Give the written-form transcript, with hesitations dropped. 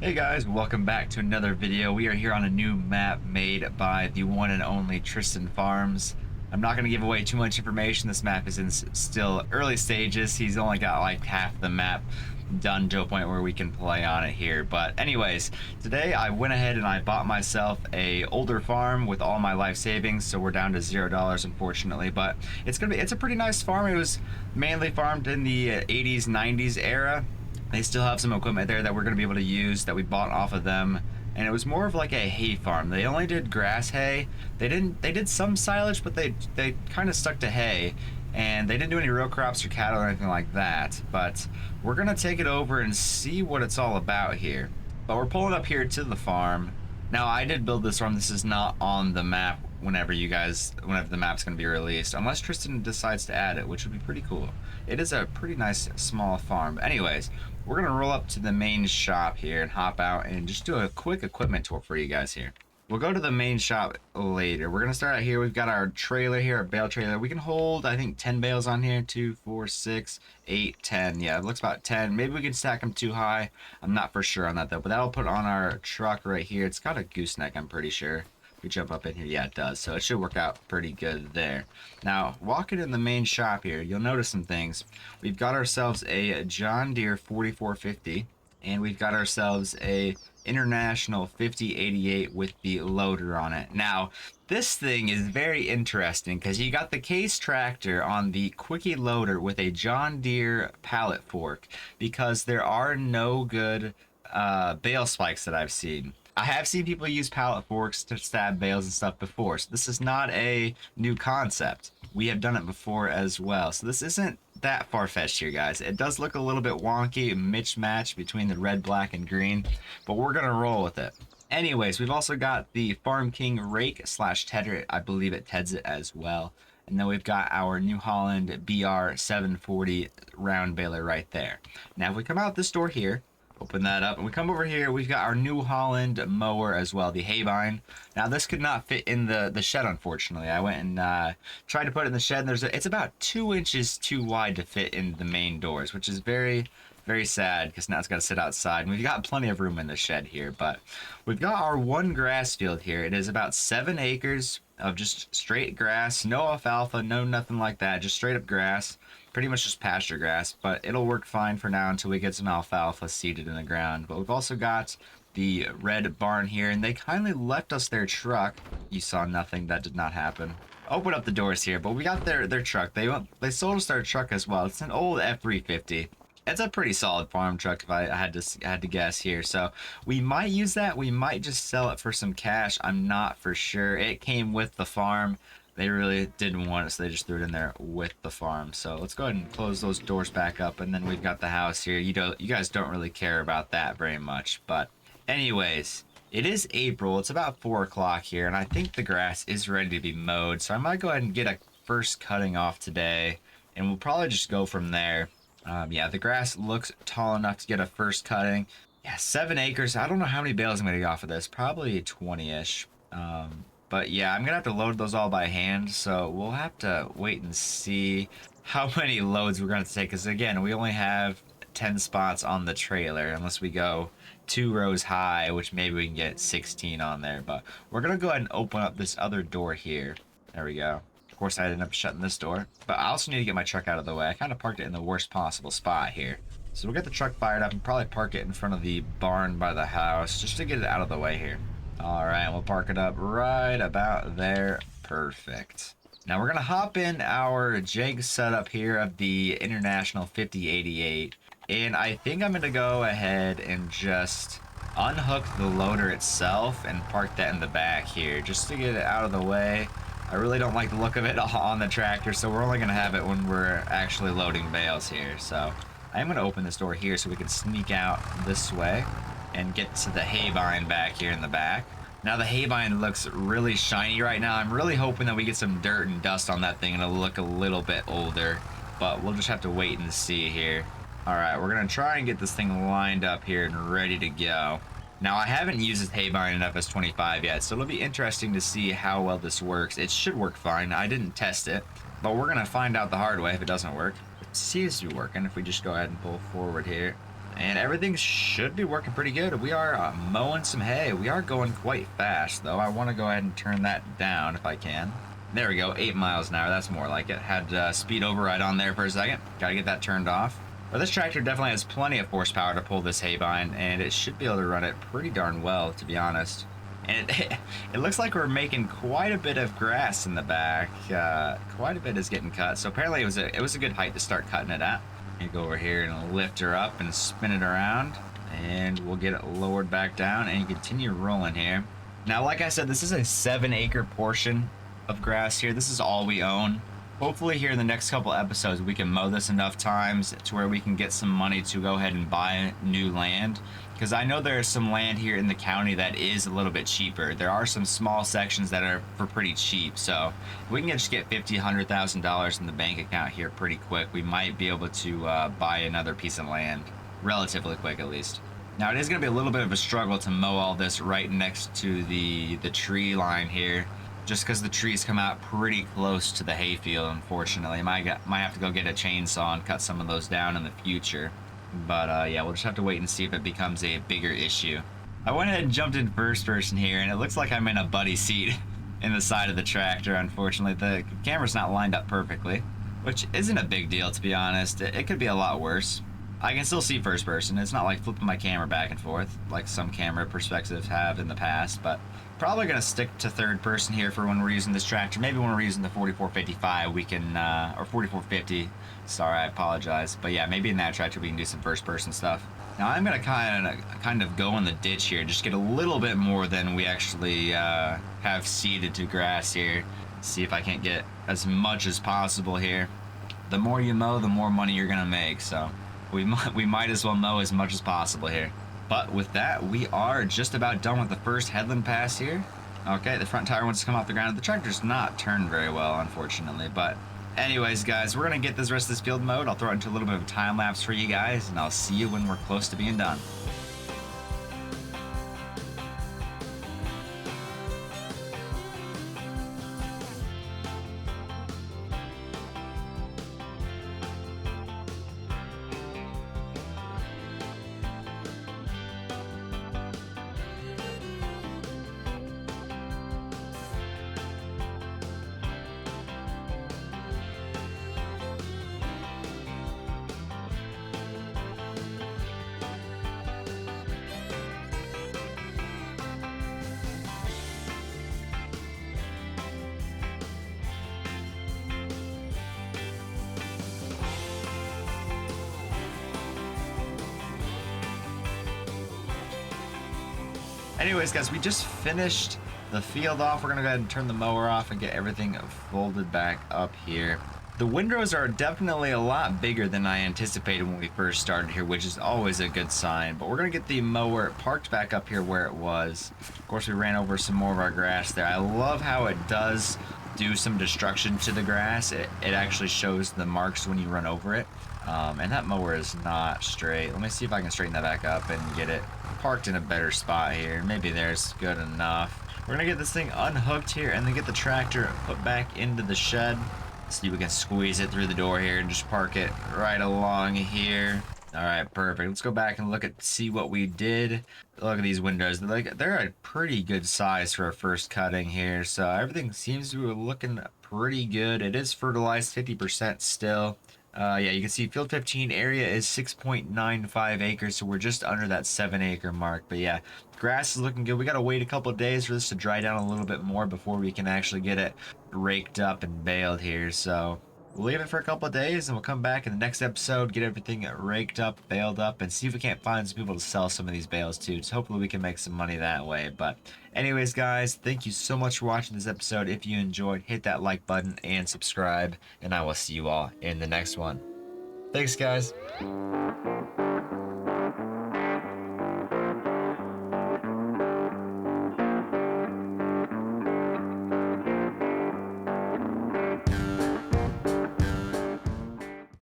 Hey guys, welcome back to another video. We are here on a new map made by the one and only Tristan Farms. I'm not going to give away too much information. This map is in still early stages. He's only got like half the map done to a point where we can play on it here. But anyways, today I went ahead and I bought myself a older farm with all my life savings, so we're down to $0 unfortunately, but it's a pretty nice farm. It was mainly farmed in the 80s 90s era. They still have some equipment there that we're going to be able to use that we bought off of them, and it was more of like a hay farm. They only did grass hay. They did some silage, but they kind of stuck to hay, and they didn't do any row crops or cattle or anything like that. But we're going to take it over and see what it's all about here. But we're pulling up here to the farm. Now, I did build this farm. This is not on the map whenever the map's going to be released, unless Tristan decides to add it, which would be pretty cool. It is a pretty nice small farm. But anyways, we're going to roll up to the main shop here and hop out and just do a quick equipment tour for you guys here. We'll go to the main shop later. We're going to start out here. We've got our trailer here, our bale trailer. We can hold, I think, 10 bales on here. 2, 4, 6, 8, 10. Yeah, it looks about 10. Maybe we can stack them too high. I'm not for sure on that, though. But that'll put on our truck right here. It's got a gooseneck, I'm pretty sure. We jump up in here, yeah, it does, so it should work out pretty good there. Now, walking in the main shop here, you'll notice some things. We've got ourselves a John Deere 4450, and we've got ourselves a International 5088 with the loader on it. Now, this thing is very interesting because you got the Case tractor on the Quickie loader with a John Deere pallet fork, because there are no good bale spikes that I've seen. I have seen people use pallet forks to stab bales and stuff before, so this is not a new concept. We have done it before as well, so this isn't that far-fetched here, guys. It does look a little bit wonky, mismatched between the red, black, and green, but we're gonna roll with it. Anyways, we've also got the Farm King rake slash tedder. I believe it teds it as well. And then we've got our New Holland BR 740 round baler right there. Now, if we come out this door here, open that up, and we come over here, we've got our New Holland mower as well, the Haybine. Now, this could not fit in the shed, unfortunately. I went and tried to put it in the shed, and it's about 2 inches too wide to fit in the main doors, which is very, very sad, because now it's got to sit outside. And we've got plenty of room in the shed here, but we've got our one grass field here. It is about 7 acres of just straight grass, no alfalfa, no nothing like that, just straight up grass. Pretty much just pasture grass, but it'll work fine for now until we get some alfalfa seeded in the ground. But we've also got the red barn here, and they kindly left us their truck. You saw nothing. That did not happen. Open up the doors here, but we got their truck. They sold us their truck as well. It's an old F350. It's a pretty solid farm truck if I had to guess here. So we might use that. We might just sell it for some cash. I'm not for sure. It came with the farm. They really didn't want it, so they just threw it in there with the farm. So let's go ahead and close those doors back up, and then we've got the house here. You guys don't really care about that very much, but anyways, it is April. It's about 4 o'clock here, and I think the grass is ready to be mowed. So I might go ahead and get a first cutting off today, and we'll probably just go from there. Yeah, the grass looks tall enough to get a first cutting. Yeah, 7 acres. I don't know how many bales I'm gonna get off of this. Probably 20-ish. But yeah, I'm gonna have to load those all by hand, so we'll have to wait and see how many loads we're gonna take, because again, we only have 10 spots on the trailer, unless we go 2 rows high, which maybe we can get 16 on there. But we're gonna go ahead and open up this other door here. There we go. Of course, I ended up shutting this door, but I also need to get my truck out of the way. I kind of parked it in the worst possible spot here. So we'll get the truck fired up and probably park it in front of the barn by the house, just to get it out of the way here. All right, we'll park it up right about there. Perfect. Now we're gonna hop in our jig setup here of the International 5088, and I think I'm gonna go ahead and just unhook the loader itself and park that in the back here, just to get it out of the way. I really don't like the look of it on the tractor, so we're only gonna have it when we're actually loading bales here. So I'm gonna open this door here so we can sneak out this way and get to the haybine back here in the back. Now the haybine looks really shiny right now. I'm really hoping that we get some dirt and dust on that thing and it'll look a little bit older, but we'll just have to wait and see here. All right, we're gonna try and get this thing lined up here and ready to go. Now I haven't used this haybine in FS25 yet, so it'll be interesting to see how well this works. It should work fine. I didn't test it, but we're gonna find out the hard way if it doesn't work. It seems to be working if we just go ahead and pull forward here. And everything should be working pretty good. We are mowing some hay. We are going quite fast, though. I want to go ahead and turn that down if I can. There we go, 8 miles an hour. That's more like it. Had speed override on there for a second. Got to get that turned off. But this tractor definitely has plenty of horsepower to pull this hay bind, and it should be able to run it pretty darn well, to be honest. And it looks like we're making quite a bit of grass in the back. Quite a bit is getting cut. So apparently it was a good height to start cutting it at. You go over here and lift her up and spin it around, and we'll get it lowered back down and continue rolling here. Now, like I said, this is a 7-acre portion of grass here. This is all we own. Hopefully here in the next couple episodes we can mow this enough times to where we can get some money to go ahead and buy new land, because I know there's some land here in the county that is a little bit cheaper. There are some small sections that are for pretty cheap, so if we can just get $50,000-$100,000 in the bank account here pretty quick, we might be able to buy another piece of land relatively quick, at least. Now, it is going to be a little bit of a struggle to mow all this right next to the tree line here, just because the trees come out pretty close to the hayfield. Unfortunately, might have to go get a chainsaw and cut some of those down in the future. But yeah, we'll just have to wait and see if it becomes a bigger issue. I went ahead and jumped in first person here, and it looks like I'm in a buddy seat in the side of the tractor. Unfortunately, the camera's not lined up perfectly, which isn't a big deal, to be honest. It could be a lot worse. I can still see first person. It's not like flipping my camera back and forth like some camera perspectives have in the past, but probably going to stick to third person here for when we're using this tractor. Maybe when we're using the 4455 we can, or 4450, sorry, I apologize. But yeah, maybe in that tractor we can do some first person stuff. Now I'm going to kind of go in the ditch here, just get a little bit more than we actually have seeded to grass here. See if I can't get as much as possible here. The more you mow, the more money you're going to make, so we might as well mow as much as possible here. But with that, we are just about done with the first headland pass here. Okay, the front tire wants to come off the ground. The tractor's not turned very well, unfortunately. But anyways, guys, we're going to get this rest of this field mowed. I'll throw it into a little bit of a time lapse for you guys, and I'll see you when we're close to being done. Anyways, guys, we just finished the field off. We're gonna go ahead and turn the mower off and get everything folded back up here. The windrows are definitely a lot bigger than I anticipated when we first started here, which is always a good sign. But we're gonna get the mower parked back up here where it was. Of course, we ran over some more of our grass there. I love how it does do some destruction to the grass. It actually shows the marks when you run over it. And that mower is not straight. Let me see if I can straighten that back up and get it parked in a better spot here. Maybe there's good enough. We're gonna get this thing unhooked here and then get the tractor put back into the shed. See if we can squeeze it through the door here and just park it right along here. All right, perfect. Let's go back and see what we did. Look at these windows. They're a pretty good size for a first cutting here. So everything seems to be looking pretty good. It is fertilized 50% still. Yeah, you can see field 15 area is 6.95 acres, so we're just under that 7-acre mark. But yeah, grass is looking good. We gotta wait a couple of days for this to dry down a little bit more before we can actually get it raked up and baled here. So we'll leave it for a couple of days and we'll come back in the next episode, get everything raked up, baled up, and see if we can't find some people to sell some of these bales too. So hopefully we can make some money that way. But anyways, guys, thank you so much for watching this episode. If you enjoyed, hit that like button and subscribe, and I will see you all in the next one. Thanks, guys.